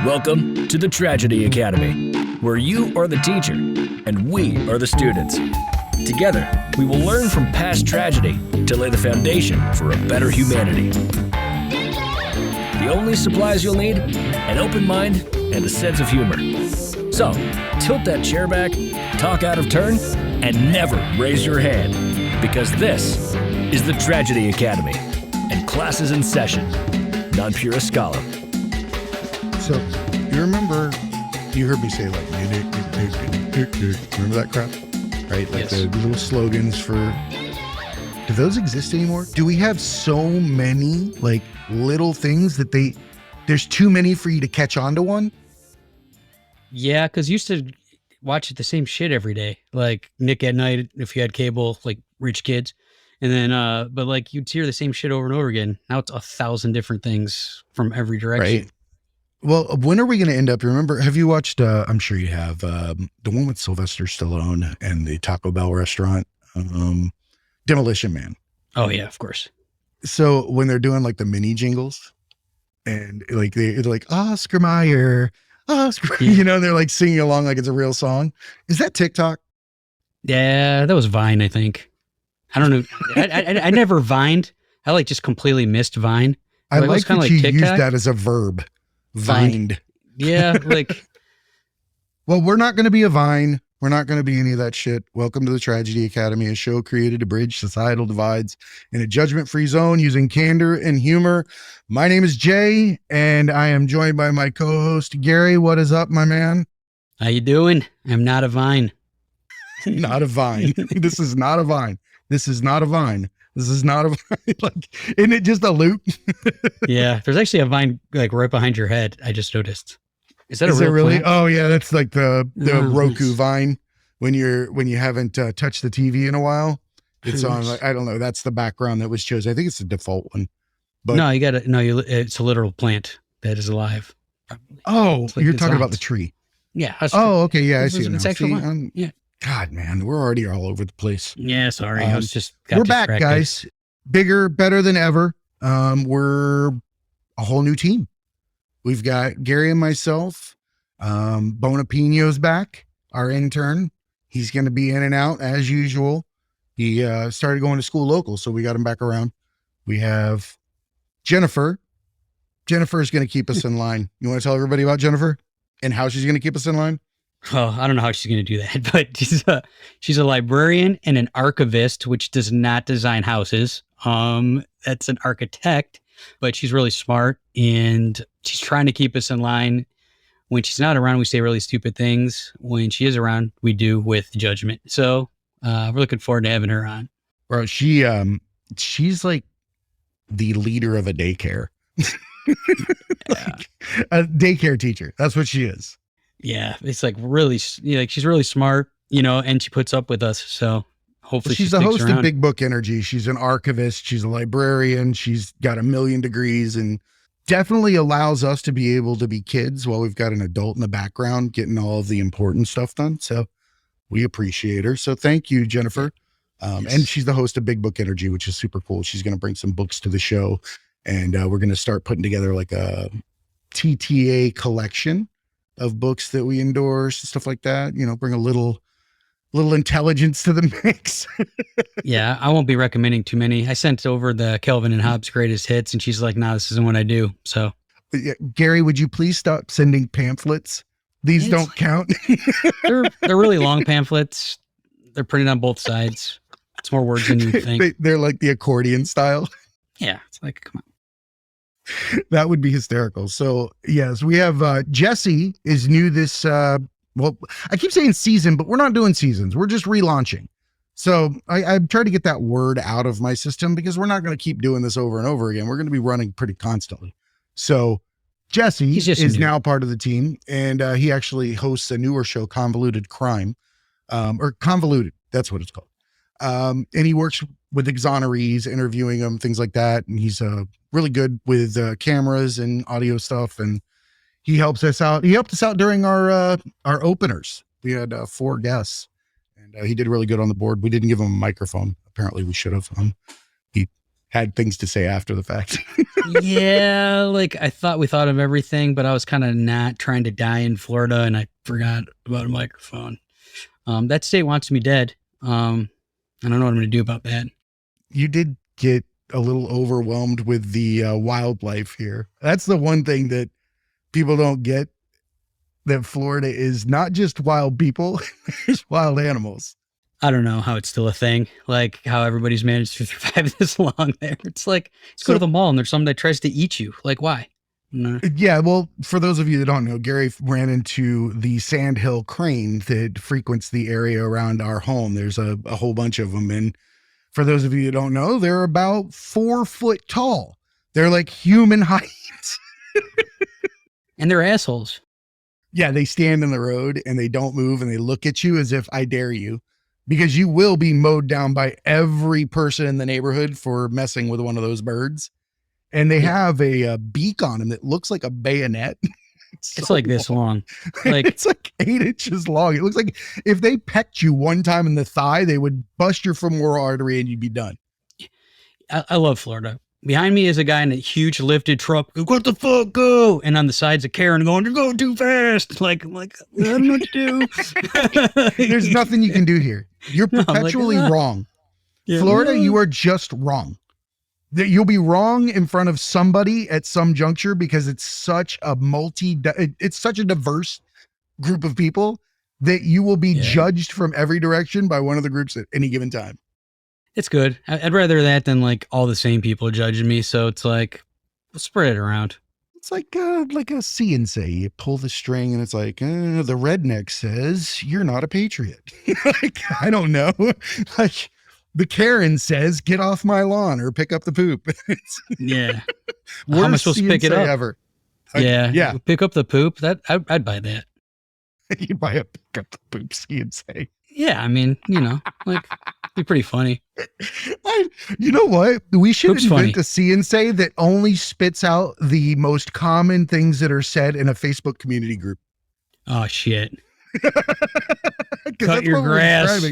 Welcome to the Tragedy Academy, where you are the teacher and we are the students. Together, we will learn from past tragedy to lay the foundation for a better humanity. The only supplies you'll need, an open mind and a sense of humor. So, tilt that chair back, talk out of turn, and never raise your hand, because this is the Tragedy Academy, and class is in session. Non pura scholar. So, you remember, you heard me say like, remember that crap? Right? Like the little slogans for, do those exist anymore? Do we have so many like little things that there's too many for you to catch on to one? Yeah, because you used to watch the same shit every day. Like Nick at Night, if you had cable, like rich kids. And then, but like you'd hear the same shit over and over again. Now it's 1,000 different things from every direction. Right. Well, when are we going to end up? Remember, have you watched, I'm sure you have, the one with Sylvester Stallone and the Taco Bell restaurant, Demolition Man. Oh yeah, of course. So when they're doing like the mini jingles and like, they're like, Oscar Mayer, Oscar, Yeah. you know, they're like singing along like it's a real song. Is that TikTok? Yeah, that was Vine, I think. I don't know. I never Vined. I like just completely missed Vine. I like that like you TikTok. used that as a verb. Vined. Yeah, like Well, we're not going to be a Vine. We're not going to be any of that shit. Welcome to the Tragedy Academy, a show created to bridge societal divides in a judgment-free zone using candor and humor. My name is Jay, and I am joined by my co-host, Gary. What is up, my man? how you doing? I'm not a Vine. Not a Vine. This is not a Vine. This is not a Vine. This is not a Vine. Like, isn't it just a loop? Yeah, there's actually a Vine like right behind your head. I just noticed. Is that Is a it real really? plant? Oh yeah, that's like the Oh, Roku nice. Vine when you haven't touched the TV in a while. It's on. Like, I don't know. That's the background that was chosen. I think it's the default one. But No, you gotta it's a literal plant that is alive. oh, It's like you're it's talking about on. the tree. Yeah. that's Oh, okay, yeah, I It's- see it it's now. actual See, Vine. Yeah. God, man, we're already all over the place. Yeah, sorry. I was just got We're back, distracted. guys. Bigger, better than ever. We're a whole new team. We've got Gary and myself. Bonapino's back, our intern. He's going to be in and out as usual. He started going to school local, so we got him back around. We have Jennifer. Jennifer is going to keep us in line. You want to tell everybody about Jennifer and how she's going to keep us in line? Oh, I don't know how she's going to do that, but she's a librarian and an archivist, which does not design houses. That's an architect, but she's really smart and she's trying to keep us in line. When she's not around, we say really stupid things. When she is around, we do with judgment. So we're looking forward to having her on. Bro, she's like the leader of a daycare. Like, a daycare teacher. That's what she is. Yeah, it's like really, like she's really smart, you know, and she puts up with us. So hopefully She's she the sticks host around. of Big Book Energy. She's an archivist. She's a librarian. She's got 1 million degrees and definitely allows us to be able to be kids while we've got an adult in the background getting all of the important stuff done. So we appreciate her. So thank you, Jennifer. Yes. And she's the host of Big Book Energy, which is super cool. She's going to bring some books to the show, and we're going to start putting together like a TTA collection of books that we endorse and stuff like that. You know, bring a little intelligence to the mix. Yeah, I won't be recommending too many. I sent over the Kelvin and Hobbes greatest hits, and she's like, "No, this isn't what I do." So, Yeah, Gary, would you please stop sending pamphlets? These It's don't like- count. they're really long pamphlets. They're printed on both sides. It's more words than you think. They're like the accordion style. Yeah, it's like, come on. That would be hysterical. So yes, we have Jesse is new this well, I keep saying season, but we're not doing seasons. We're just relaunching. So I tried to get that word out of my system because we're not going to keep doing this over and over again. We're going to be running pretty constantly. So Jesse He's just is new. now part of the team, and he actually hosts a newer show, Convoluted Crime, or Convoluted. That's what it's called. And he works with exonerees, interviewing them, things like that. And he's really good with cameras and audio stuff. And he helps us out. He helped us out during our openers. We had 4 guests, and he did really good on the board. We didn't give him a microphone. Apparently we should have. had things to say after the fact. Yeah, like I thought we thought of everything, but I was kind of not trying to die in Florida, and I forgot about a microphone. That state wants me dead. I don't know what I'm going to do about that. You did get a little overwhelmed with the wildlife here. That's the one thing that people don't get, that Florida is not just wild people, there's wild animals. I don't know how it's still a thing, like how everybody's managed to survive this long there. It's like, let's go to the mall and there's something that tries to eat you. Like, why? No. Yeah, well, for those of you that don't know, Gary ran into the sandhill crane that frequents the area around our home. There's a whole bunch of them. And for those of you that don't know, they're about 4 foot tall. They're like human height. And they're assholes. Yeah, they stand in the road and they don't move and they look at you as if I dare you, because you will be mowed down by every person in the neighborhood for messing with one of those birds. And they have a beak on them that looks like a bayonet. It's so like long. This long. Like it's like 8 inches long. It looks like if they pecked you one time in the thigh, they would bust your femoral artery and you'd be done. I love Florida. Behind me is a guy in a huge lifted truck. What the fuck, go? And on the side's a Karen going, you're going too fast. Like, I don't know what to do. There's nothing you can do here. You're perpetually wrong. Yeah. Florida, you are just wrong. That you'll be wrong in front of somebody at some juncture because it's such a it's such a diverse group of people that you will be judged from every direction by one of the groups at any given time. It's good. I'd rather that than like all the same people judging me. So it's like, we'll spread it around. It's like a see and say. You pull the string and it's like, the redneck says you're not a patriot. Like, I don't know. Like the Karen says, get off my lawn or pick up the poop. Yeah. How am I supposed to pick it up? Ever. Yeah. Pick up the poop. I'd buy that. You buy a pick up the poop see and say. Yeah, I mean, like, it'd be pretty funny. You know what? We should Poop's invent funny. a see and say that only spits out the most common things that are said in a Facebook community group. Oh, shit. Cut your grass.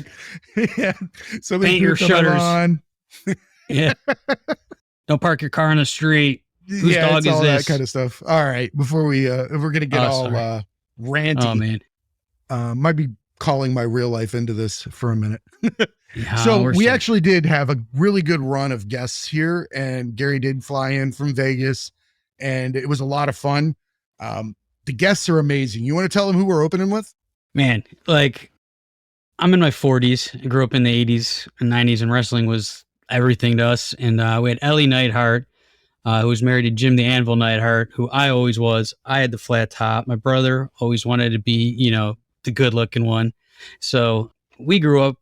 Yeah. So paint your shutters. Yeah. Don't park your car on the street. Whose dog is all this? That kind of stuff. All right. Before we, if we're going to get ranty. Oh, man. Might be calling my real life into this for a minute. Yeah, so we actually did have a really good run of guests here, and Gary did fly in from Vegas and it was a lot of fun. The guests are amazing. You want to tell them who we're opening with? Man, like I'm in my 40s. I grew up in the 80s and 90s and wrestling was everything to us. And we had Ellie Neidhart, who was married to Jim the Anvil Neidhart, who I always was. I had the flat top. My brother always wanted to be, the good looking one. So we grew up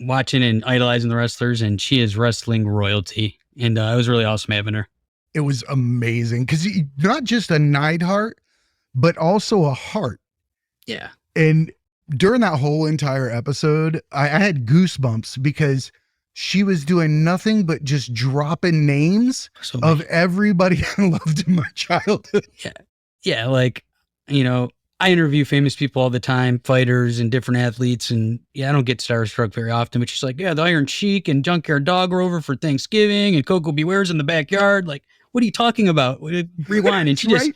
watching and idolizing the wrestlers, and she is wrestling royalty. And it was really awesome having her. It was amazing because not just a Neidhart, but also a Hart. Yeah. And during that whole entire episode, I had goosebumps because she was doing nothing but just dropping names of everybody I loved in my childhood. Yeah. Like, I interview famous people all the time, fighters and different athletes. And I don't get starstruck very often, but she's like, the Iron Sheik and Junkyard Dog were over for Thanksgiving and Coco Beware's in the backyard. Like, what are you talking about? Rewind. And she just,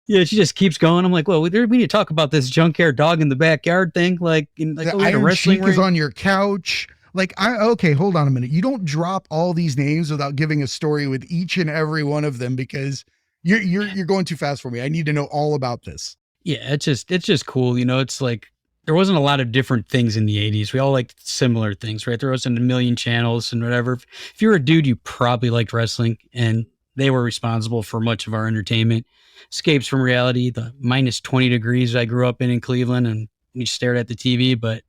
she just keeps going. I'm like, well, we need to talk about this Junkyard Dog in the backyard thing. Like, the Iron Sheik is on your couch. Like, okay, hold on a minute. You don't drop all these names without giving a story with each and every one of them because you're going too fast for me. I need to know all about this. Yeah, it's just cool. It's like there wasn't a lot of different things in the 80s. We all liked similar things, right? There wasn't a million channels and whatever. If you were a dude, you probably liked wrestling, and they were responsible for much of our entertainment. Escapes from reality, the minus 20 degrees I grew up in Cleveland, and you stared at the TV, but,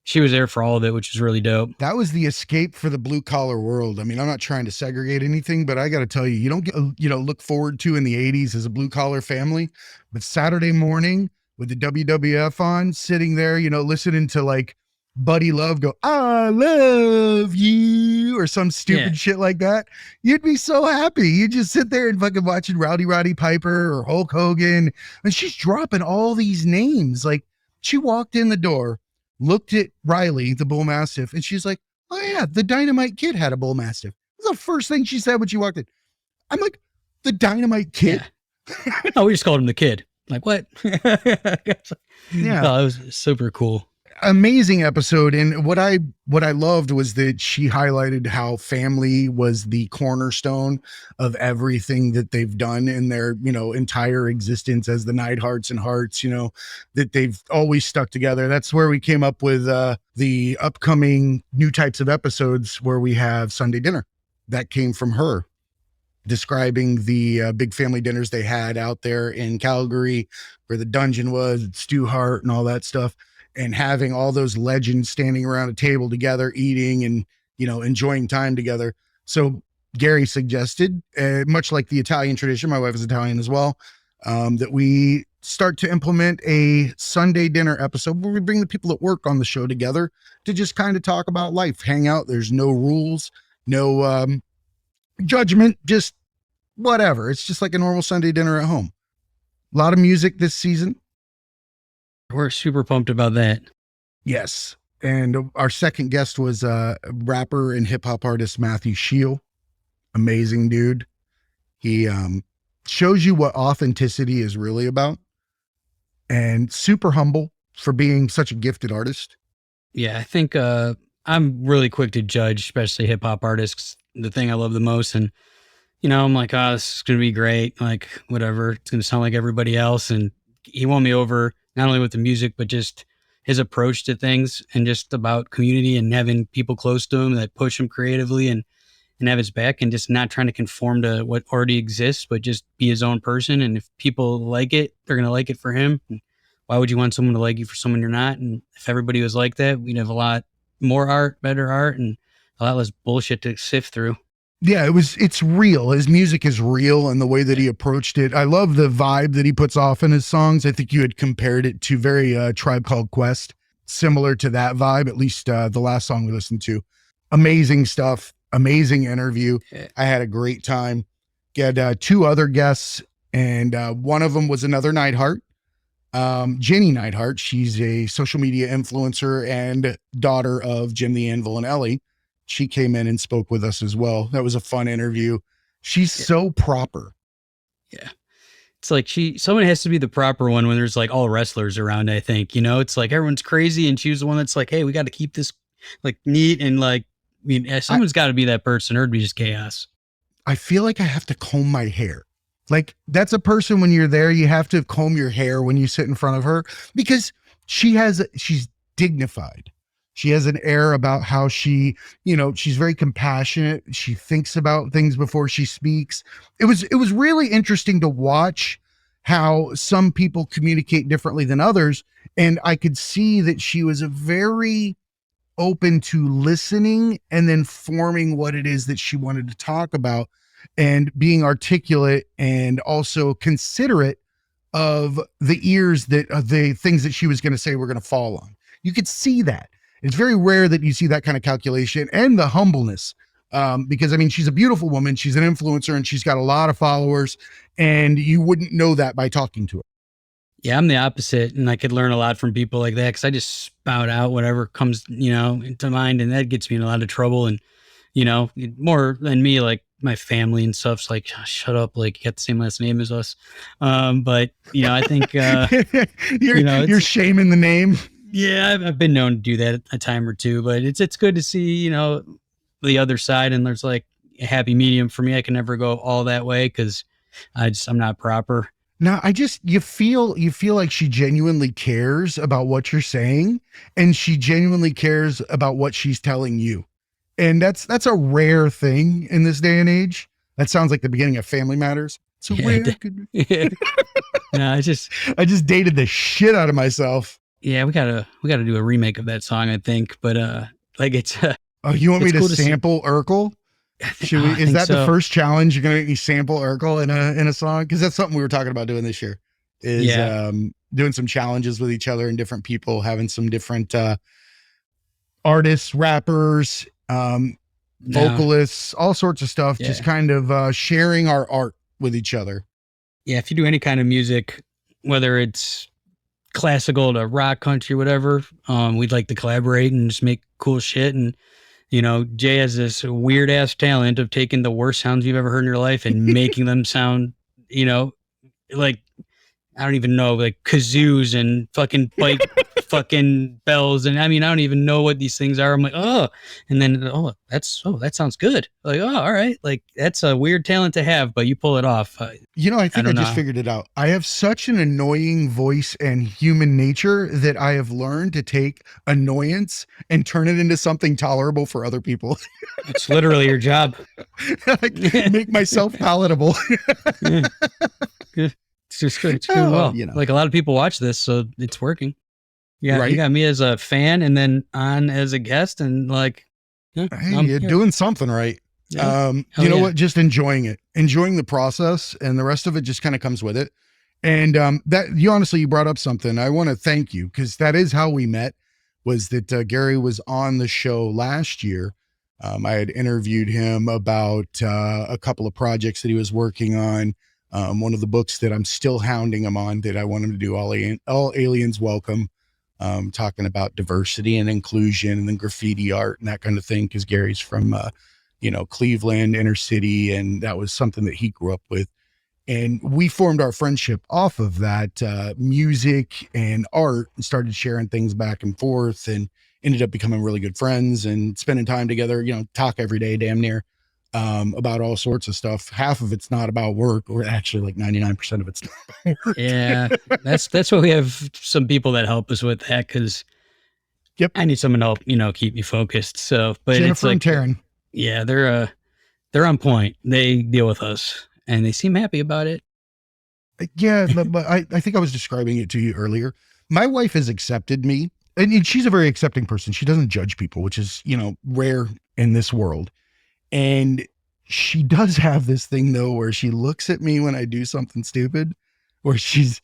she was there for all of it, which was really dope. That was the escape for the blue collar world. I mean, I'm not trying to segregate anything, but I got to tell you, you don't get, look forward to in the 80s as a blue collar family, but Saturday morning with the WWF on, sitting there, listening to like Buddy Love go, I love you, or some stupid shit like that. You'd be so happy. You just sit there and fucking watching Roddy Piper or Hulk Hogan. And she's dropping all these names. Like she walked in the door, looked at Riley, the bull mastiff, and she's like, oh yeah, the Dynamite Kid had a bull mastiff. It's the first thing she said when she walked in? I'm like, the Dynamite Kid? Yeah. No, we just called him the Kid. Like, what? Yeah. No, it was super cool. Amazing episode. And what I loved was that she highlighted how family was the cornerstone of everything that they've done in their, entire existence as the Neidharts and Hearts, that they've always stuck together. That's where we came up with the upcoming new types of episodes where we have Sunday dinner. That came from her describing the big family dinners they had out there in Calgary, where the dungeon was, Stu Hart and all that stuff. And having all those legends standing around a table together, eating and, enjoying time together. So Gary suggested, much like the Italian tradition, my wife is Italian as well, that we start to implement a Sunday dinner episode where we bring the people that work on the show together to just kind of talk about life, hang out. There's no rules, no judgment, just whatever. It's just like a normal Sunday dinner at home. A lot of music this season. We're super pumped about that. Yes. And our second guest was rapper and hip hop artist Matthew Shield. Amazing dude. He shows you what authenticity is really about, and super humble for being such a gifted artist. Yeah, I think I'm really quick to judge, especially hip hop artists. The thing I love the most. And, I'm like, oh, this is going to be great. Like, whatever. It's going to sound like everybody else. And he won me over, not only with the music, but just his approach to things and just about community and having people close to him that push him creatively and have his back, and just not trying to conform to what already exists, but just be his own person. And if people like it, they're going to like it for him. And why would you want someone to like you for someone you're not? And if everybody was like that, we'd have a lot more art, better art, and a lot less bullshit to sift through. Yeah, it's real. His music is real, and the way that he approached it. I love the vibe that he puts off in his songs. I think you had compared it to very Tribe Called Quest, similar to that vibe, at least the last song we listened to. Amazing stuff, amazing interview. I had a great time. Had two other guests, and one of them was another Neidhart, Jenny Neidhart. She's a social media influencer and daughter of Jim the Anvil and Ellie. She came in and spoke with us as well. That was a fun interview. She's so proper. Yeah. It's like someone has to be the proper one when there's like all wrestlers around, I think, it's like everyone's crazy, and she was the one that's like, hey, we got to keep this like neat. And like, someone's got to be that person, or it'd be just chaos. I feel like I have to comb my hair. Like, that's a person when you're there, you have to comb your hair when you sit in front of her, because she's dignified. She has an air about how she's very compassionate. She thinks about things before she speaks. It was really interesting to watch how some people communicate differently than others. And I could see that she was a very open to listening and then forming what it is that she wanted to talk about, and being articulate and also considerate of the ears that the things that she was going to say were going to fall on. You could see that. It's very rare that you see that kind of calculation, and the humbleness, because she's a beautiful woman. She's an influencer, and she's got a lot of followers, and you wouldn't know that by talking to her. Yeah, I'm the opposite, and I could learn a lot from people like that, because I just spout out whatever comes, into mind, and that gets me in a lot of trouble. And, more than me, like my family and stuff's like, oh, shut up, like you got the same last name as us. But, I think, you're shaming the name. Yeah, I've been known to do that a time or two, but it's good to see, the other side, and there's like a happy medium for me. I can never go all that way because I'm not proper. No, you feel like she genuinely cares about what you're saying, and she genuinely cares about what she's telling you. And that's a rare thing in this day and age. That sounds like the beginning of Family Matters. It's a rare. Yeah. No, I just dated the shit out of myself. Yeah, we gotta do a remake of that song, I think. But it's. Oh, you want me to sample Urkel? Is that the first challenge? You're gonna make me sample Urkel in a song? Because that's something we were talking about doing this year. Doing some challenges with each other and different people, having some different artists, rappers, vocalists, all sorts of stuff. Yeah. Just kind of sharing our art with each other. Yeah, if you do any kind of music, whether it's classical to rock, country, whatever, we'd like to collaborate and just make cool shit. And Jay has this weird ass talent of taking the worst sounds you've ever heard in your life and making them sound, like, I don't even know, like kazoos and fucking bike fucking bells. And I mean, I don't even know what these things are. I'm like, oh, and then, that sounds good. Like, oh, all right. Like, that's a weird talent to have, but you pull it off. I think I just figured it out. I have such an annoying voice and human nature that I have learned to take annoyance and turn it into something tolerable for other people. It's literally your job. Like, make myself palatable. It's just good. It's doing well. Like, a lot of people watch this, so it's working. Yeah, right? You got me as a fan and then on as a guest, and like, hey, you're doing something right. Yeah. What? Just enjoying it, enjoying the process, and the rest of it just kind of comes with it. And you brought up something. I want to thank you, because that is how we met. Was that Gary was on the show last year. I had interviewed him about a couple of projects that he was working on. One of the books that I'm still hounding him on, that I want him to do, All Aliens Welcome, talking about diversity and inclusion and then graffiti art and that kind of thing. Cause Gary's from, Cleveland, inner city. And that was something that he grew up with. And we formed our friendship off of that music and art, and started sharing things back and forth, and ended up becoming really good friends and spending time together, talk every day, damn near. About all sorts of stuff. Half of it's not about work, or actually like 99% of it's not about work. Yeah. That's why we have some people that help us with that. Cause I need someone to help, keep me focused. So, but Jennifer it's like, and Taryn. Yeah, they're on point. They deal with us and they seem happy about it. Yeah. but I think I was describing it to you earlier. My wife has accepted me, and she's a very accepting person. She doesn't judge people, which is, rare in this world. And she does have this thing though, where she looks at me when I do something stupid, where she's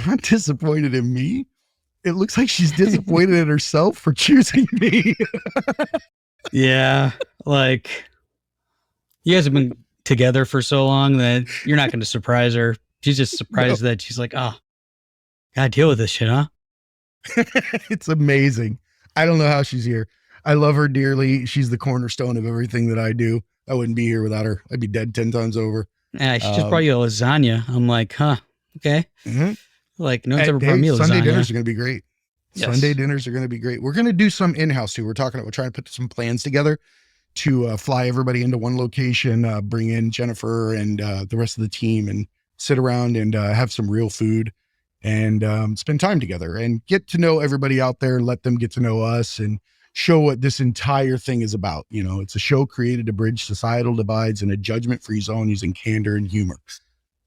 not disappointed in me. It looks like she's disappointed in herself for choosing me. Yeah. Like, you guys have been together for so long that you're not going to surprise her. She's just surprised that she's like, oh, gotta deal with this shit, huh? It's amazing. I don't know how she's here. I love her dearly. She's the cornerstone of everything that I do. I wouldn't be here without her. I'd be dead 10 times over. Yeah, she just brought you a lasagna. I'm like, huh, okay. Mm-hmm. Like, no one's ever brought me a lasagna. Sunday dinners are going to be great. Yes. Sunday dinners are going to be great. We're going to do some in-house too. We're trying to put some plans together to fly everybody into one location, bring in Jennifer and the rest of the team, and sit around and have some real food and spend time together and get to know everybody out there, let them get to know us, and show what this entire thing is about. It's a show created to bridge societal divides in a judgment-free zone using candor and humor.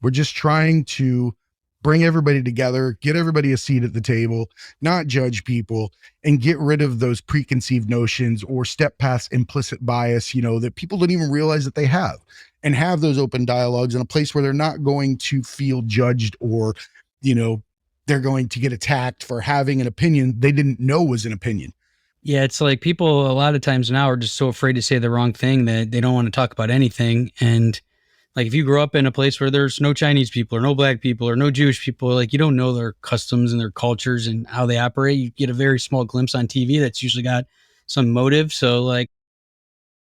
We're just trying to bring everybody together, get everybody a seat at the table, not judge people, and get rid of those preconceived notions or step past implicit bias, that people don't even realize that they have, and have those open dialogues in a place where they're not going to feel judged, or, they're going to get attacked for having an opinion they didn't know was an opinion. Yeah, it's like people a lot of times now are just so afraid to say the wrong thing that they don't want to talk about anything. And like, if you grow up in a place where there's no Chinese people or no black people or no Jewish people, like, you don't know their customs and their cultures and how they operate. You get a very small glimpse on TV that's usually got some motive. So like,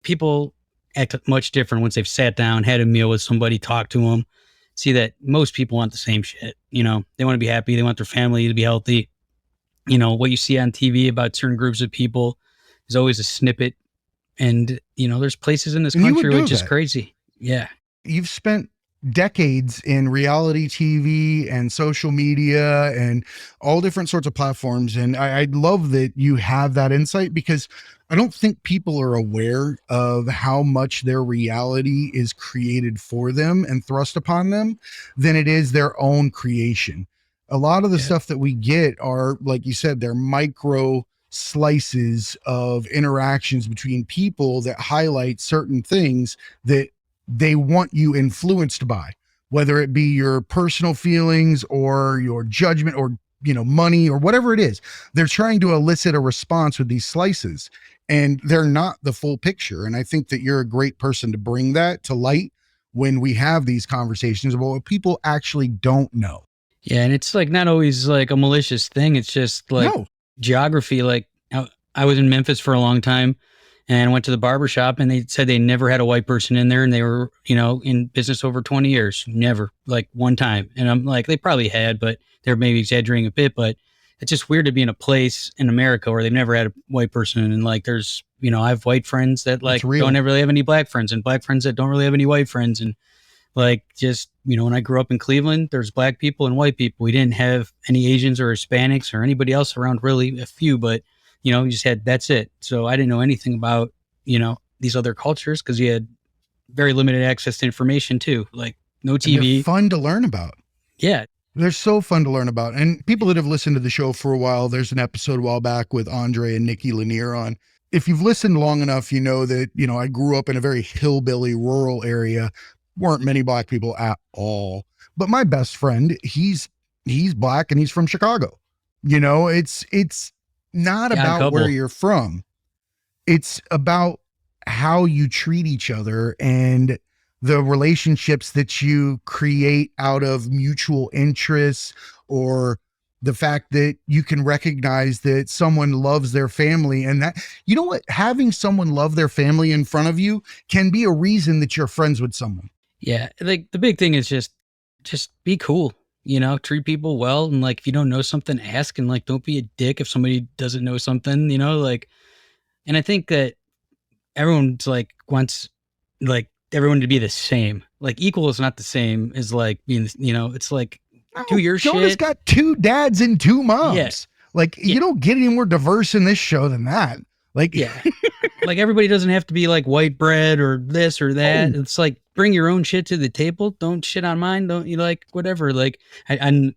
people act much different once they've sat down, had a meal with somebody, talked to them, see that most people want the same shit. They want to be happy. They want their family to be healthy. What you see on TV about certain groups of people is always a snippet. And, there's places in this country which is crazy. Yeah. You've spent decades in reality TV and social media and all different sorts of platforms. And I love that you have that insight, because I don't think people are aware of how much their reality is created for them and thrust upon them than it is their own creation. A lot of the stuff that we get are, like you said, they're micro slices of interactions between people that highlight certain things that they want you influenced by, whether it be your personal feelings or your judgment or, money or whatever it is. They're trying to elicit a response with these slices, and they're not the full picture. And I think that you're a great person to bring that to light when we have these conversations about what people actually don't know. Yeah, and it's like not always like a malicious thing. It's just like geography. Like, I was in Memphis for a long time, and went to the barber shop, and they said they never had a white person in there, and they were, in business over 20 years. Never, like one time. And I'm like, they probably had, but they're maybe exaggerating a bit, but it's just weird to be in a place in America where they've never had a white person. And like, there's, I have white friends that like don't really have any black friends, and black friends that don't really have any white friends. And like, just, when I grew up in Cleveland, there's black people and white people. We didn't have any Asians or Hispanics or anybody else around, really a few, but you just had, that's it. So I didn't know anything about, these other cultures because you had very limited access to information too. Like no TV. And they're fun to learn about. Yeah. They're so fun to learn about. And people that have listened to the show for a while, there's an episode a while back with Andre and Nikki Lanier on. If you've listened long enough, you know that, I grew up in a very hillbilly rural area. Weren't many black people at all. But my best friend, he's black and he's from Chicago. It's not about where you're from. It's about how you treat each other and the relationships that you create out of mutual interests, or the fact that you can recognize that someone loves their family, and that, having someone love their family in front of you can be a reason that you're friends with someone. Yeah. Like the big thing is just be cool. Treat people well. And like, if you don't know something, ask, and like, don't be a dick if somebody doesn't know something, and I think that everyone's like, wants like everyone to be the same. Like equal is not the same as like being, it's like, do your shit. Jonah's got 2 dads and 2 moms. Yeah. Like you don't get any more diverse in this show than that. Like, yeah, like everybody doesn't have to be like white bread or this or that. Oh. It's like, bring your own shit to the table. Don't shit on mine. Don't you like whatever? Like when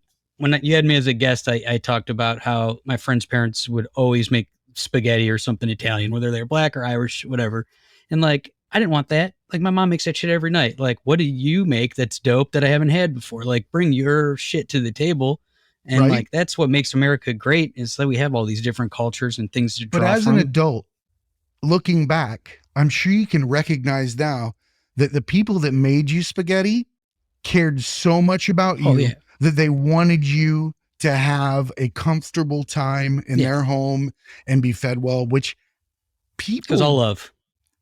you had me as a guest, I talked about how my friends' parents would always make spaghetti or something Italian, whether they're black or Irish, whatever. And like, I didn't want that. Like my mom makes that shit every night. Like, what do you make that's dope that I haven't had before? Like bring your shit to the table. And right. Like, that's what makes America great, is that we have all these different cultures and things to draw from. But as an adult, looking back, I'm sure you can recognize now that the people that made you spaghetti cared so much about you that they wanted you to have a comfortable time in their home and be fed well, which people... Because all love.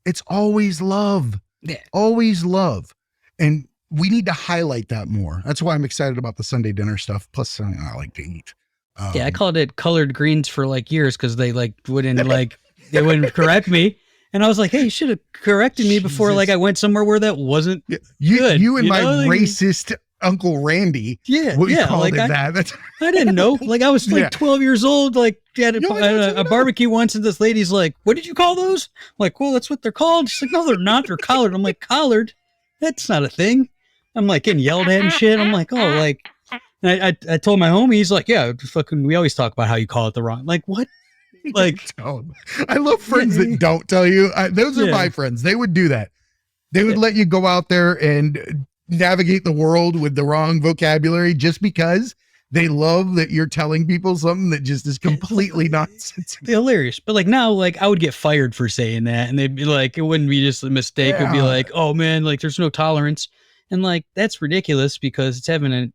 It's always love. Yeah. Always love. And we need to highlight that more. That's why I'm excited about the Sunday dinner stuff. Plus, something I like to eat. I called it colored greens for like years because they like wouldn't like, they wouldn't correct me. And I was like, hey, you should have corrected me before like I went somewhere where that wasn't good. You and my racist Uncle Randy. Yeah. We called it that. I didn't know. Like I was like 12 years old, like at a barbecue once, and this lady's like, what did you call those? I'm like, well, that's what they're called. She's like, no, they're not. They're collared. I'm like, collared? That's not a thing. I'm like getting yelled at and shit. I'm like, oh, like, and I told my homie, he's like, yeah, fucking, we always talk about how you call it the wrong. Like, what? Like, I love friends that don't tell you. Those are my friends. They would do that. They would let you go out there and navigate the world with the wrong vocabulary just because they love that you're telling people something that just is completely nonsense. Hilarious. But like now, like I would get fired for saying that, and they'd be like, it wouldn't be just a mistake. It'd be like, oh man, like there's no tolerance. And like, that's ridiculous because it's having an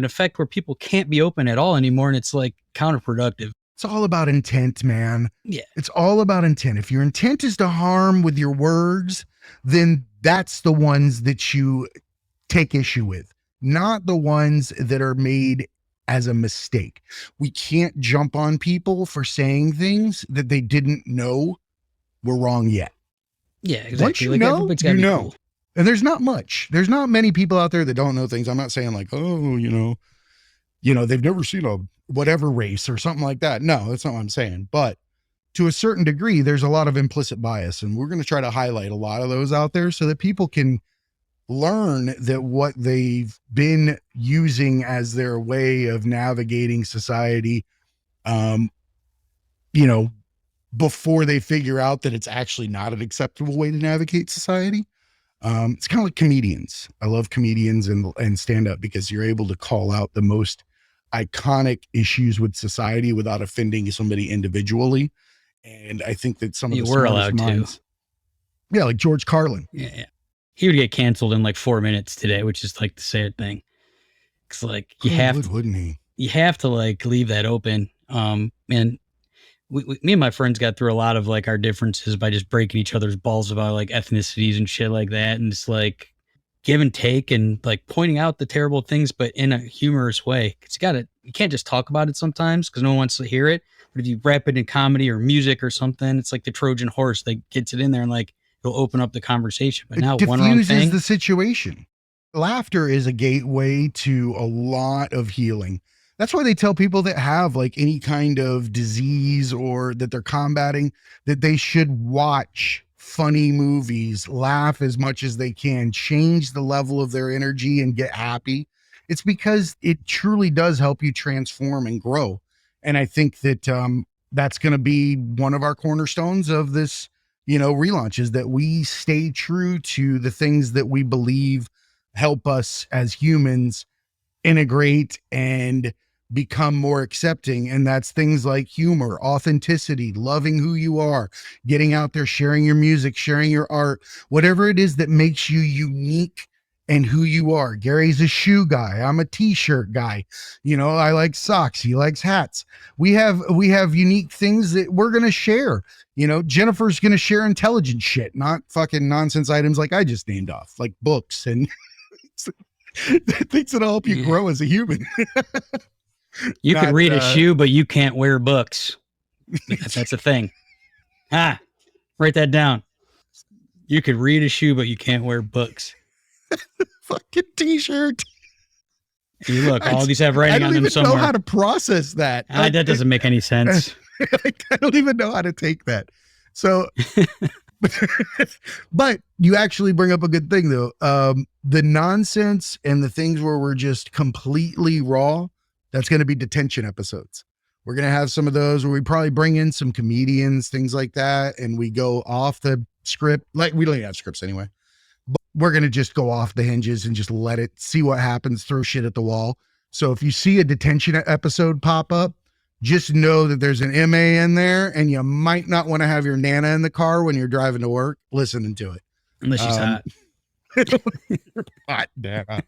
effect where people can't be open at all anymore. And it's like counterproductive. It's all about intent, man. Yeah. It's all about intent. If your intent is to harm with your words, then that's the ones that you take issue with, not the ones that are made as a mistake. We can't jump on people for saying things that they didn't know were wrong yet. Yeah, exactly. Once you know, you know. Cool. And there's not many people out there that don't know things. I'm not saying like, oh, they've never seen a whatever race or something like that. No, that's not what I'm saying. But to a certain degree, there's a lot of implicit bias, and we're going to try to highlight a lot of those out there so that people can learn that what they've been using as their way of navigating society, before they figure out that it's actually not an acceptable way to navigate society. It's kind of like comedians. I love comedians and stand up because you're able to call out the most iconic issues with society without offending somebody individually. And I think that some of the were allowed minds, to. Yeah, like George Carlin. Yeah. He would get canceled in like 4 minutes today, which is like the sad thing. It's like you have to, wouldn't he? You have to like leave that open. And me and my friends got through a lot of like our differences by just breaking each other's balls about like ethnicities and shit like that. And it's like give and take and like pointing out the terrible things, but in a humorous way. Cause you can't just talk about it sometimes because no one wants to hear it. But if you wrap it in comedy or music or something, it's like the Trojan horse that gets it in there and like it'll open up the conversation. But now one wrong thing. Diffuses the situation. Laughter is a gateway to a lot of healing. That's why they tell people that have like any kind of disease or that they're combating that they should watch funny movies, laugh as much as they can, change the level of their energy and get happy. It's because it truly does help you transform and grow. And I think that that's going to be one of our cornerstones of this, relaunch, is that we stay true to the things that we believe help us as humans integrate and become more accepting. And that's things like humor, authenticity, loving who you are, getting out there, sharing your music, sharing your art, whatever it is that makes you unique and who you are. Gary's a shoe guy. I'm a t-shirt guy. I like socks. He likes hats. We have unique things that we're going to share. Jennifer's going to share intelligent shit, not fucking nonsense items like I just named off, like books and things that'll help you grow as a human. You can read a shoe, but you can't wear books. That's a thing. Write that down. You could read a shoe, but you can't wear books. Fucking t-shirt. You look, all these have writing on them somewhere. I don't even know how to process that. That doesn't make any sense. I don't even know how to take that. So, but you actually bring up a good thing though. The nonsense and the things where we're just completely raw, that's going to be detention episodes. We're going to have some of those where we probably bring in some comedians, things like that. And we go off the script. Like we don't even have scripts anyway, but we're going to just go off the hinges and just let it see what happens, throw shit at the wall. So if you see a detention episode pop up, just know that there's an MA in there and you might not want to have your Nana in the car when you're driving to work listening to it. Unless she's hot. Hot Nana.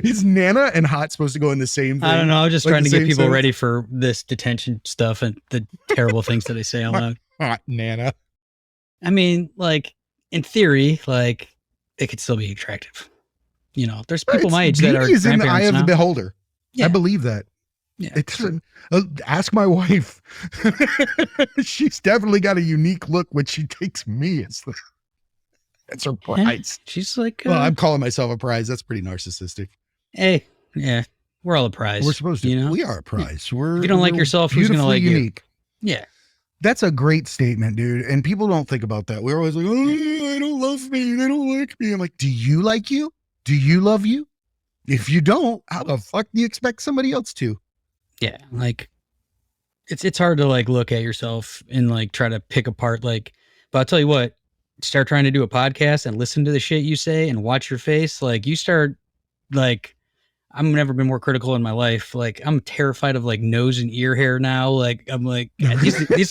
Is Nana and hot supposed to go in the same thing? I don't know. I was just trying to get people sentence? ready for this detention stuff and the terrible things that they say out loud. Hot Nana. I mean, like, in theory, like, it could still be attractive. There's people my age that are is in the eye of now. the beholder. Yeah. I believe that. Yeah. Ask my wife. She's definitely got a unique look when she takes me as her prize. She's like, well, I'm calling myself a prize. That's pretty narcissistic. Hey, yeah, we're all a prize. We're supposed to. We are a prize. Yeah. If you don't like yourself, who's going to like unique. You? Yeah. That's a great statement, dude. And people don't think about that. We're always like, oh, they don't love me. They don't like me. I'm like, do you like you? Do you love you? If you don't, how the fuck do you expect somebody else to? Yeah, like it's hard to like look at yourself and like try to pick apart like, but I'll tell you what, start trying to do a podcast and listen to the shit you say and watch your face. Like you start like, I've never been more critical in my life. Like I'm terrified of like nose and ear hair now. Like I'm like, these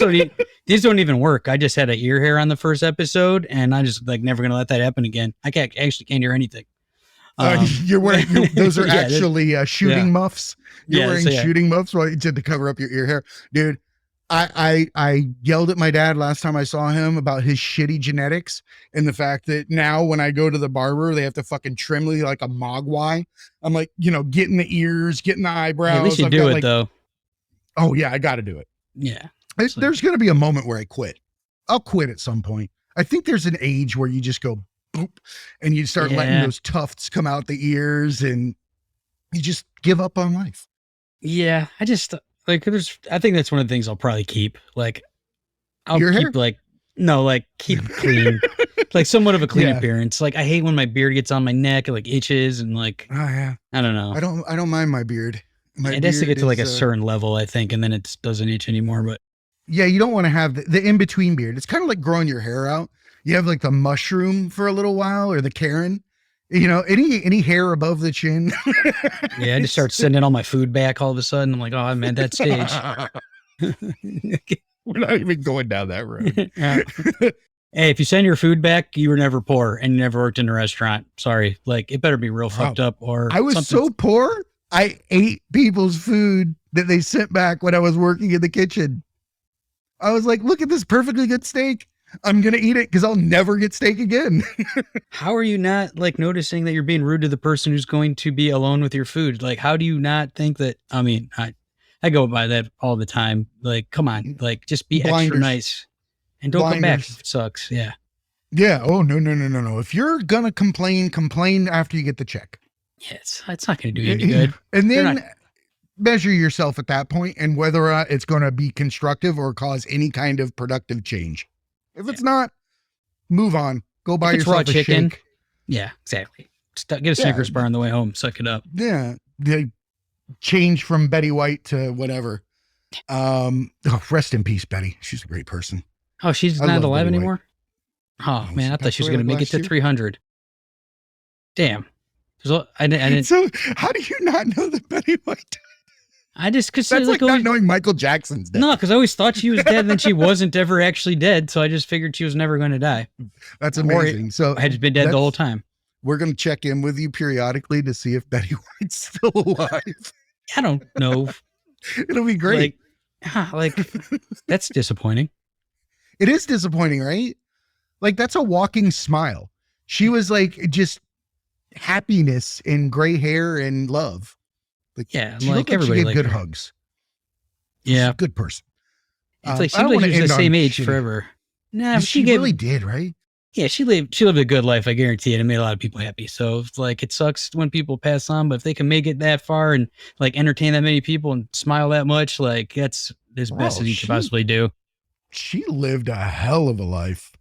don't even work. I just had an ear hair on the first episode and I just like never gonna let that happen again. I can't hear anything. You're wearing those are actually shooting muffs. You're wearing shooting muffs while you did to cover up your ear hair, dude. I yelled at my dad last time I saw him about his shitty genetics and the fact that now when I go to the barber, they have to fucking trim me like a mogwai. I'm like, getting the ears, getting the eyebrows. At least you do it though. Oh yeah, I got to do it. Yeah. There's going to be a moment where I quit. I'll quit at some point. I think there's an age where you just go boop and you start letting those tufts come out the ears and you just give up on life. Yeah. I just like, I think that's one of the things I'll probably keep. Like I'll your keep hair? like, no, like keep clean, like somewhat of a clean appearance. Like I hate when my beard gets on my neck and like itches and like, oh yeah, I don't know. I don't mind my beard. It has to get to like a certain level, I think. And then it doesn't itch anymore, but yeah, you don't want to have the in-between beard. It's kind of like growing your hair out. You have like the mushroom for a little while or the Karen, any hair above the chin. Yeah, I just start sending all my food back all of a sudden. I'm like, oh, I'm at that stage. We're not even going down that road. Hey, if you send your food back, you were never poor and you never worked in a restaurant. Sorry. Like it better be real fucked up or I was so poor. I ate people's food that they sent back when I was working in the kitchen. I was like, look at this perfectly good steak. I'm going to eat it because I'll never get steak again. How are you not like noticing that you're being rude to the person who's going to be alone with your food? Like, how do you not think that? I mean, I go by that all the time. Like, come on, like just be extra Blinders. nice and don't come back Blinders. if it sucks. Yeah. Yeah. Oh, no. If you're going to complain after you get the check. Yeah. It's not going to do you any good. And They're then not- measure yourself at that point and whether or not it's going to be constructive or cause any kind of productive change. If it's not, move on. Go buy If it's yourself raw a chicken. shake. Yeah, exactly. Get a Snickers bar on the way home. Suck it up. Yeah. They change from Betty White to whatever. Rest in peace, Betty. She's a great person. Oh, she's I not love alive Betty White. anymore? Oh, No, man, I thought passed she was away going to like make it last to 300. Damn. I didn't. So how do you not know that Betty White? I just, because That's like not knowing Michael Jackson's dead. No, because I always thought she was dead and then she wasn't ever actually dead. So I just figured she was never going to die. That's amazing. So I had been dead the whole time. We're going to check in with you periodically to see if Betty White's still alive. I don't know. It'll be great. Like that's disappointing. It is disappointing, right? Like that's a walking smile. She was like just happiness and gray hair and love. Like, Yeah, she like looked everybody she gave liked good her. hugs. Yeah. She's a good person. It's like I seems don't like wanna she was end the on same age shitty- forever. Nah, She gave, really did, right? Yeah, she lived a good life, I guarantee it. It made a lot of people happy. So it's like it sucks when people pass on, but if they can make it that far and like entertain that many people and smile that much, like that's as best Wow, as you she- could possibly do. She lived a hell of a life.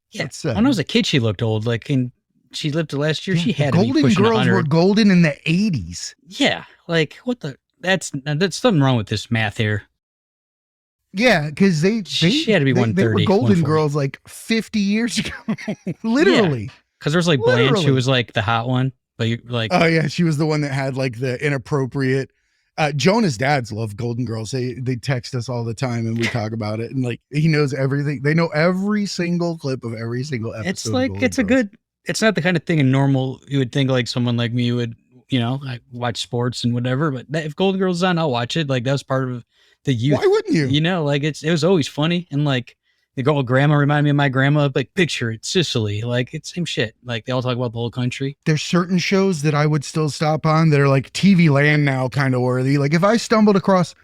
Yeah. That's, When I was a kid, she looked old. Like, and she lived to last year. yeah, She the had to be Golden pushing Girls 100. were golden in the 80s. Yeah, like what the? That's something wrong with this math here. Yeah, because they She had to be they were 130, Golden 140. Girls like 50 years ago. Literally. Because there's like Blanche, Literally. who was like the hot one, but you like Oh yeah, she was the one that had like the inappropriate. Jonah's dads love Golden Girls. They text us all the time and we talk about it. And like he knows everything. They know every single clip of every single episode. it's of like Golden it's a Girls. good. It's not the kind of thing in normal you would think like someone like me would. You know, I watch sports and whatever. But if Golden Girls is on, I'll watch it. Like that was part of the youth. Why wouldn't you? You know, like it was always funny and like. The girl grandma reminded me of my grandma, like picture it, Sicily, like it's same shit. Like they all talk about the whole country. There's certain shows that I would still stop on that are like TV land now kind of worthy. Like if I stumbled across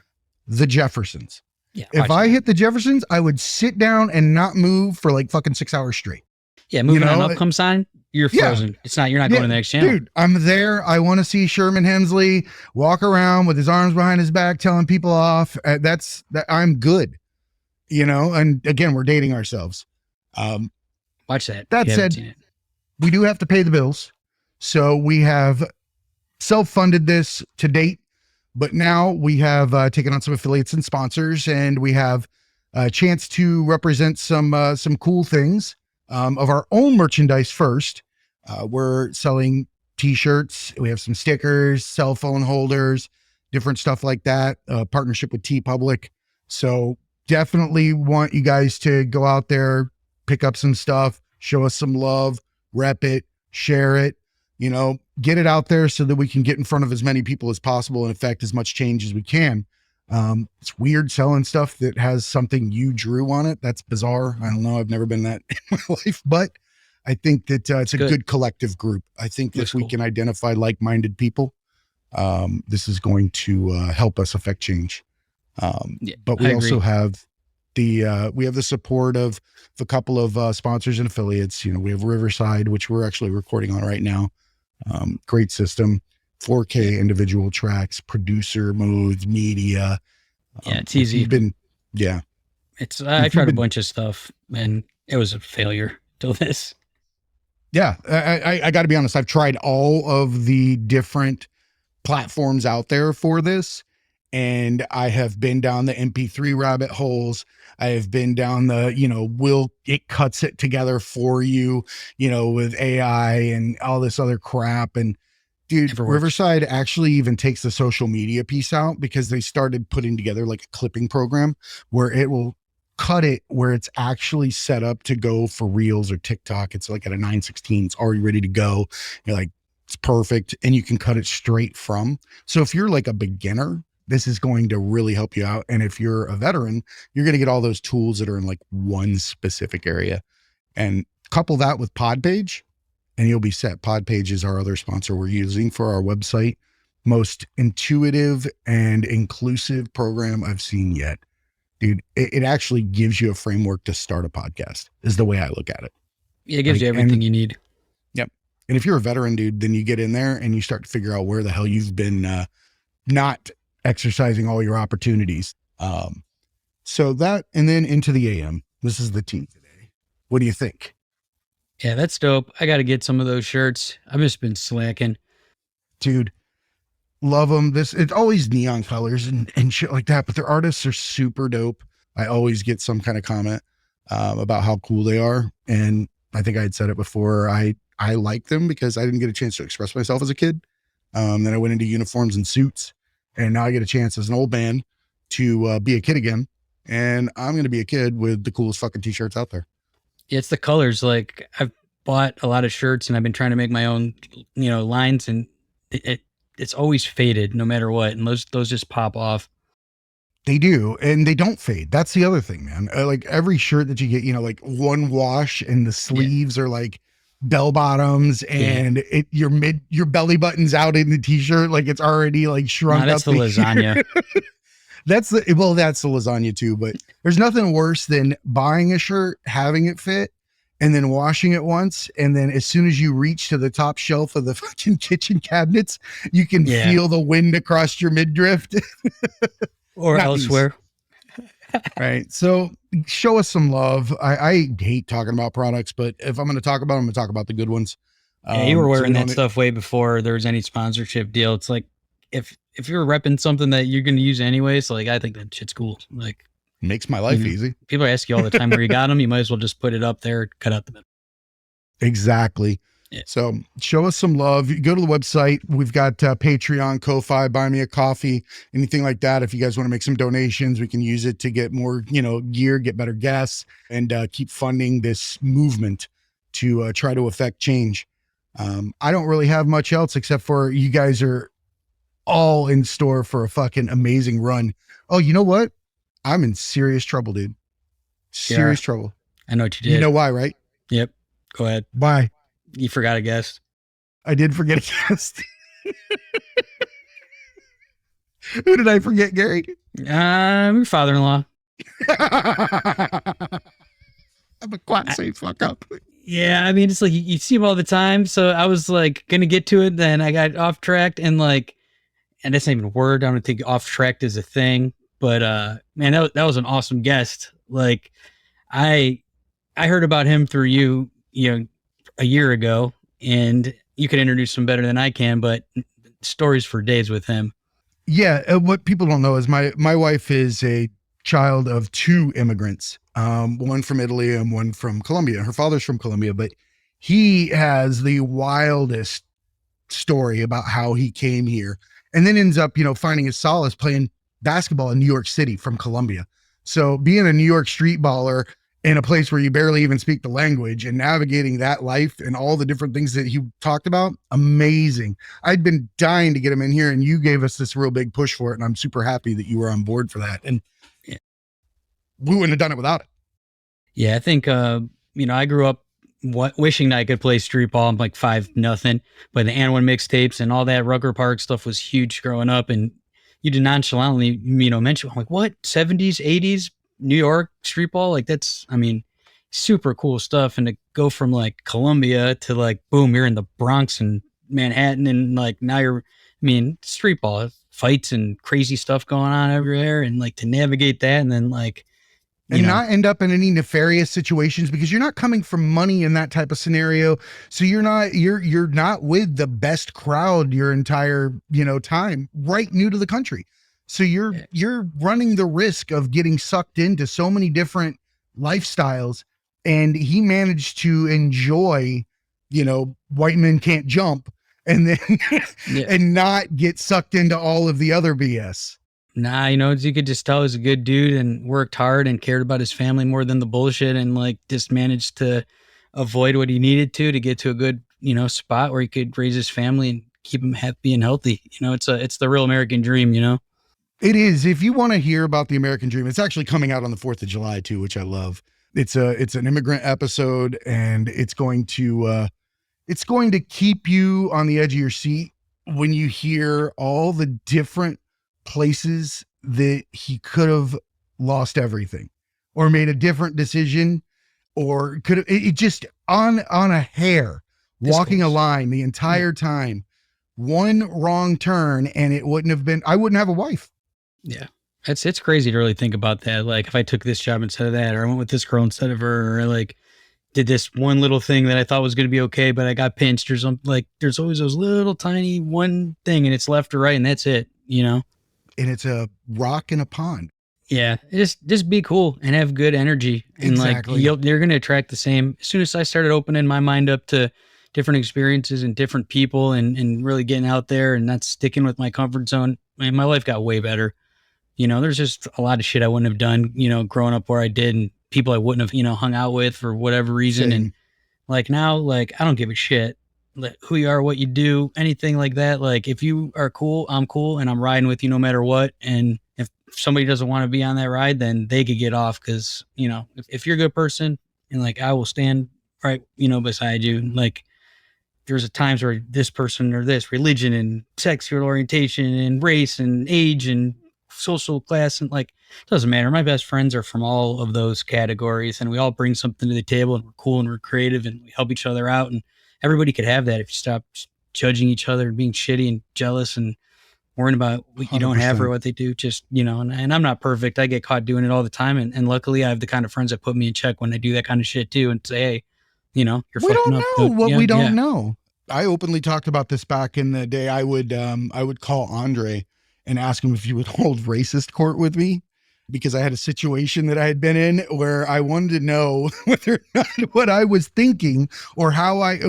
The Jeffersons, Yeah. if I hit The Jeffersons, I would sit down and not move for like fucking 6 hours straight. Yeah, moving know, on up comes on, you're yeah. frozen. You're not going to the next channel. Dude, I'm there. I want to see Sherman Hemsley walk around with his arms behind his back, telling people off. I'm good. You know, and again, we're dating ourselves. Watch that. That if you haven't said, seen it. We do have to pay the bills. So we have self-funded this to date, but now we have taken on some affiliates and sponsors, and we have a chance to represent some cool things of our own merchandise first. We're selling t-shirts. We have some stickers, cell phone holders, different stuff like that, partnership with TeePublic. So definitely want you guys to go out there, pick up some stuff, show us some love, rep it, share it, you know, get it out there so that we can get in front of as many people as possible and affect as much change as we can. It's weird selling stuff that has something you drew on it. That's bizarre. I don't know. I've never been that in my life, but I think that it's a good collective group. I think that if we can identify like-minded people, this is going to help us affect change. But we also have the support of a couple of sponsors and affiliates. You know, we have Riverside, which we're actually recording on right now. Great system, 4K individual tracks, producer modes, media. Yeah, it's easy. I tried a bunch of stuff and it was a failure till this. Yeah, I got to be honest. I've tried all of the different platforms out there for this. And I have been down the MP3 rabbit holes. I have been down the, it cuts it together for you, with AI and all this other crap. And dude, Riverside actually even takes the social media piece out because they started putting together like a clipping program where it will cut it where it's actually set up to go for Reels or TikTok. It's like at a 9:16, it's already ready to go. You're like, it's perfect. And you can cut it straight from. So if you're like a beginner, this is going to really help you out. And if you're a veteran, you're going to get all those tools that are in like one specific area, and couple that with Podpage and you'll be set. Podpage is our other sponsor we're using for our website. Most intuitive and inclusive program I've seen yet. Dude, it actually gives you a framework to start a podcast is the way I look at it. Yeah, it gives you everything you need. Yep. And if you're a veteran, dude, then you get in there and you start to figure out where the hell you've been not exercising all your opportunities. So that, and then into the AM. This is the team today. What do you think? Yeah, that's dope. I got to get some of those shirts. I've just been slacking. Dude, love them. It's always neon colors and shit like that, but their artists are super dope. I always get some kind of comment about how cool they are. And I think I had said it before. I like them because I didn't get a chance to express myself as a kid. Then I went into uniforms and suits, and now I get a chance as an old man to be a kid again. And I'm going to be a kid with the coolest fucking t-shirts out there. Yeah, it's the colors. Like, I've bought a lot of shirts and I've been trying to make my own, lines, and it's always faded no matter what. And those just pop off. They do. And they don't fade. That's the other thing, man. Like every shirt that you get, like one wash and the sleeves are like bell bottoms and your belly button's out in the t-shirt. Like it's already like shrunk up. That's the lasagna. That's the lasagna too, but there's nothing worse than buying a shirt, having it fit, and then washing it once. And then as soon as you reach to the top shelf of the fucking kitchen cabinets, you can feel the wind across your midriff. Or elsewhere. Right. So show us some love. I hate talking about products, but if I'm going to talk about them, I'm going to talk about the good ones. Yeah, you were wearing that stuff way before there was any sponsorship deal. It's like, if you're repping something that you're going to use anyways, like I think that shit's cool. Like, makes my life easy. People ask you all the time where you got them. You might as well just put it up there, cut out the middle. Exactly. Yeah. So show us some love. You go to the website. We've got Patreon, Ko-Fi, Buy Me a Coffee, anything like that. If you guys want to make some donations, we can use it to get more, gear, get better guests, and keep funding this movement to try to affect change. I don't really have much else except for you guys are all in store for a fucking amazing run. Oh, you know what? I'm in serious trouble, dude. Serious trouble. I know what you did. You know why, right? Yep. Go ahead. Why? You forgot a guest. I did forget a guest. Who did I forget, Gary? Your father-in-law. I'm a quasi fuck up. Yeah, I mean, it's like you see him all the time. So I was like going to get to it. Then I got off track and that's not even a word. I don't think off track is a thing. But man, that was an awesome guest. Like I heard about him through you, a year ago, and you could introduce him better than I can, but stories for days with him. Yeah. What people don't know is my wife is a child of two immigrants, one from Italy and one from Colombia. Her father's from Colombia, but he has the wildest story about how he came here and then ends up, finding his solace playing basketball in New York City from Colombia. So being a New York street baller in a place where you barely even speak the language and navigating that life and all the different things that he talked about, amazing. I'd been dying to get him in here and you gave us this real big push for it. And I'm super happy that you were on board for that. And we wouldn't have done it without it. Yeah. I think, I grew up wishing that I could play street ball. I'm like 5-0, but the Anwin mixtapes and all that Rucker Park stuff was huge growing up. And you did nonchalantly, mention, I'm like, what? 70s, 80s? New York street ball, like that's, super cool stuff. And to go from like Columbia to like, boom, you're in the Bronx and Manhattan, and like now you're, street ball fights and crazy stuff going on everywhere, and like to navigate that, and then like, not end up in any nefarious situations because you're not coming from money in that type of scenario. So you're not with the best crowd your entire, time, right new to the country. So you're running the risk of getting sucked into so many different lifestyles, and he managed to enjoy, white men can't jump, and then and not get sucked into all of the other BS. Nah, you could just tell he's a good dude and worked hard and cared about his family more than the bullshit, and like just managed to avoid what he needed to get to a good, spot where he could raise his family and keep him happy and healthy. It's the real American dream, It is. If you want to hear about the American Dream, it's actually coming out on the 4th of July too, which I love. It's an immigrant episode, and it's going to keep you on the edge of your seat when you hear all the different places that he could have lost everything or made a different decision, or could have it just on a hair, walking a line the entire time, one wrong turn, and it wouldn't have been, I wouldn't have a wife. Yeah. It's crazy to really think about that. Like, if I took this job instead of that, or I went with this girl instead of her, or like did this one little thing that I thought was going to be okay, but I got pinched or something. Like, there's always those little tiny one thing, and it's left or right, and that's it, you know? And it's a rock in a pond. Yeah. Just be cool and have good energy. And Exactly. like, you're going to attract the same. As soon as I started opening my mind up to different experiences and different people, and really getting out there and not sticking with my comfort zone, man, my life got way better. You know, there's just a lot of shit I wouldn't have done, you know, growing up where I did, and people I wouldn't have, you know, hung out with for whatever reason. Same. And like now, like, I don't give a shit like who you are, what you do, anything like that. Like, if you are cool, I'm cool, and I'm riding with you no matter what. And if somebody doesn't want to be on that ride, then they could get off. Cause, you know, if you're a good person, and like, I will stand right, you know, beside you. Like, there's times where this person or this religion and sexual orientation and race and age and social class, and like, it doesn't matter. My best friends are from all of those categories, and we all bring something to the table, and we're cool and we're creative, and we help each other out. And everybody could have that if you stop judging each other and being shitty and jealous and worrying about what you don't have 100%. or what they do. Just, you know, and I'm not perfect. I get caught doing it all the time. And luckily I have the kind of friends that put me in check when I do that kind of shit too, and say, hey, you know, you're We fucking don't up. know dude. what Yeah, we don't yeah. know. I openly talked about this back in the day. I would call Andre and ask him if he would hold racist court with me, because I had a situation that I had been in where I wanted to know whether or not what I was thinking or how I,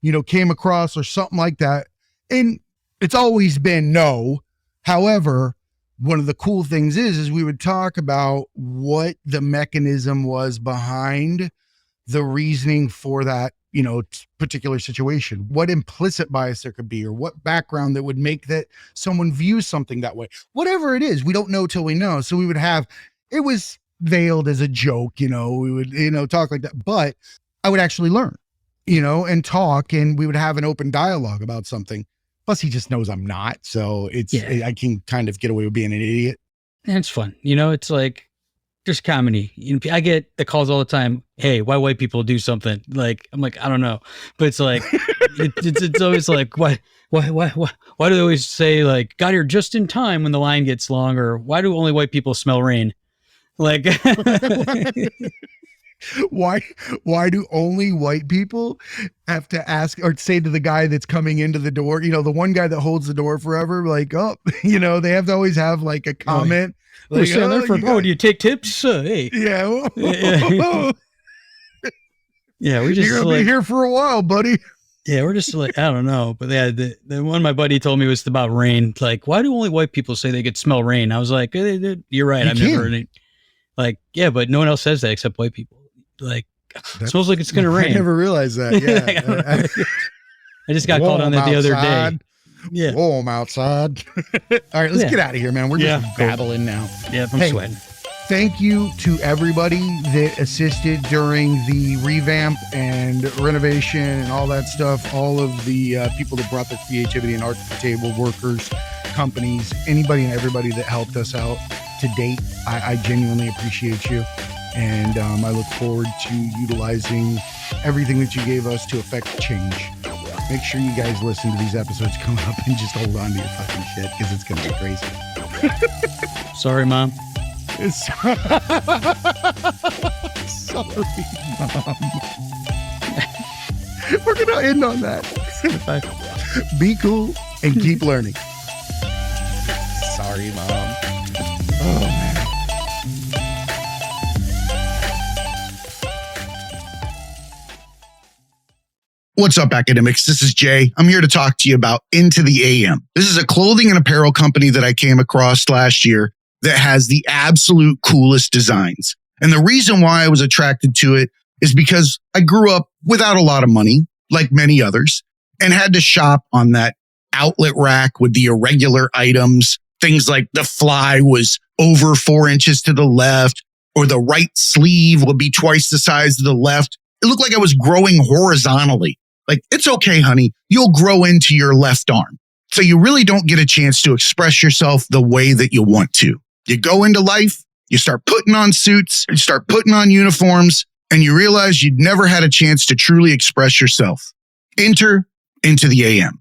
you know, came across or something like that. And it's always been no. However, one of the cool things is we would talk about what the mechanism was behind the reasoning for that, you know, particular situation, what implicit bias there could be, or what background that would make that someone views something that way. Whatever it is, we don't know till we know. So we would have, it was veiled as a joke, you know, we would, you know, talk like that, but I would actually learn, you know, and talk, and we would have an open dialogue about something. Plus he just knows I'm not. So it's, I can kind of get away with being an idiot. And it's fun. You know, it's like, there's comedy. You know, I get the calls all the time. Hey, why white people do something? Like, I'm like, I don't know, but it's like, it's always like, why do they always say like, got here just in time when the line gets long, or why do only white people smell rain? Like, why do only white people have to ask or say to the guy that's coming into the door, you know, the one guy that holds the door forever, like, oh, you know, they have to always have like a comment. Like, do you take tips? Hey. Yeah. Yeah, we just You're gonna be here for a while, buddy. Yeah, we're just like, I don't know. But yeah, the one my buddy told me was about rain. Like, why do only white people say they could smell rain? I was like, you're right. I've never heard it. Like, yeah, but no one else says that except white people. Like, it smells like it's gonna rain. I never realized that. Yeah. I just got called on that the other day. Yeah. Whoa, I'm outside. All right, let's get out of here, man. We're just babbling now. Yeah, I'm sweating. Thank you to everybody that assisted during the revamp and renovation and all that stuff. All of the people that brought their creativity and art to the table, workers, companies, anybody and everybody that helped us out to date. I genuinely appreciate you. And I look forward to utilizing everything that you gave us to affect change. Make sure you guys listen to these episodes coming up and just hold on to your fucking shit, because it's going to be crazy. Sorry, Mom. Sorry, Mom. We're going to end on that. Bye. Be cool and keep learning. Sorry, Mom. Oh, man. What's up, academics? This is Jay. I'm here to talk to you about Into the AM. This is a clothing and apparel company that I came across last year that has the absolute coolest designs. And the reason why I was attracted to it is because I grew up without a lot of money, like many others, and had to shop on that outlet rack with the irregular items. Things like the fly was over 4 inches to the left, or the right sleeve would be twice the size of the left. It looked like I was growing horizontally. Like, it's okay, honey. You'll grow into your left arm. So you really don't get a chance to express yourself the way that you want to. You go into life, you start putting on suits, you start putting on uniforms, and you realize you'd never had a chance to truly express yourself. Enter Into the AM,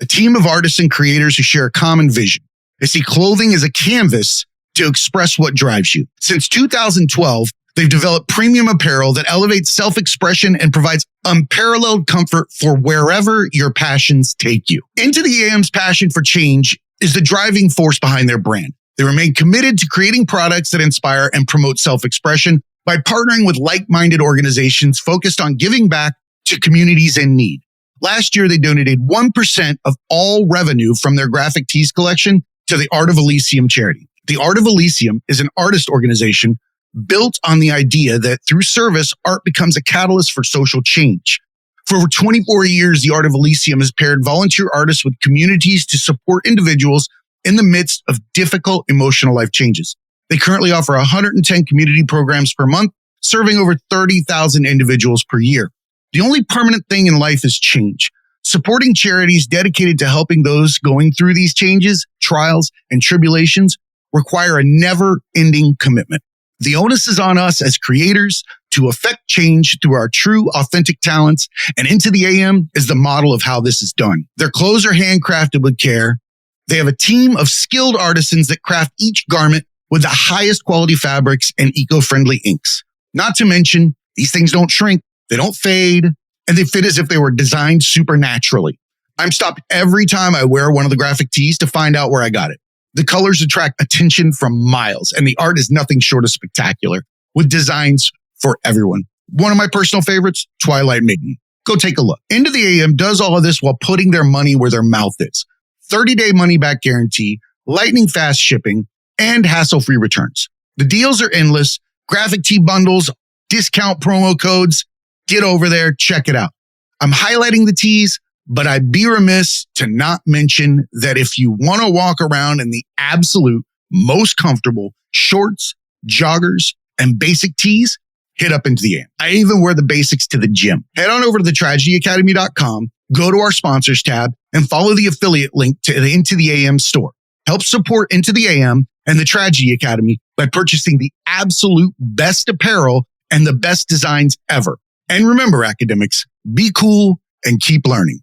a team of artists and creators who share a common vision. They see clothing as a canvas to express what drives you. Since 2012, they've developed premium apparel that elevates self-expression and provides unparalleled comfort for wherever your passions take you. Into the AM's passion for change is the driving force behind their brand. They remain committed to creating products that inspire and promote self-expression by partnering with like-minded organizations focused on giving back to communities in need. Last year, they donated 1% of all revenue from their graphic tees collection to the Art of Elysium charity. The Art of Elysium is an artist organization built on the idea that through service, art becomes a catalyst for social change. For over 24 years, the Art of Elysium has paired volunteer artists with communities to support individuals in the midst of difficult emotional life changes. They currently offer 110 community programs per month, serving over 30,000 individuals per year. The only permanent thing in life is change. Supporting charities dedicated to helping those going through these changes, trials, and tribulations require a never-ending commitment. The onus is on us as creators to affect change through our true, authentic talents, and Into the AM is the model of how this is done. Their clothes are handcrafted with care. They have a team of skilled artisans that craft each garment with the highest quality fabrics and eco-friendly inks. Not to mention, these things don't shrink, they don't fade, and they fit as if they were designed supernaturally. I'm stopped every time I wear one of the graphic tees to find out where I got it. The colors attract attention from miles, and the art is nothing short of spectacular, with designs for everyone. One of my personal favorites, Twilight Maiden. Go take a look. Into the AM does all of this while putting their money where their mouth is. 30-day money-back guarantee, lightning fast shipping, and hassle-free returns. The deals are endless. Graphic tee bundles, discount promo codes. Get over there, check it out. I'm highlighting the tees, but I'd be remiss to not mention that if you want to walk around in the absolute most comfortable shorts, joggers, and basic tees, hit up Into the AM. I even wear the basics to the gym. Head on over to thetragedyacademy.com, go to our sponsors tab, and follow the affiliate link to the Into the AM store. Help support Into the AM and the Tragedy Academy by purchasing the absolute best apparel and the best designs ever. And remember, academics, be cool and keep learning.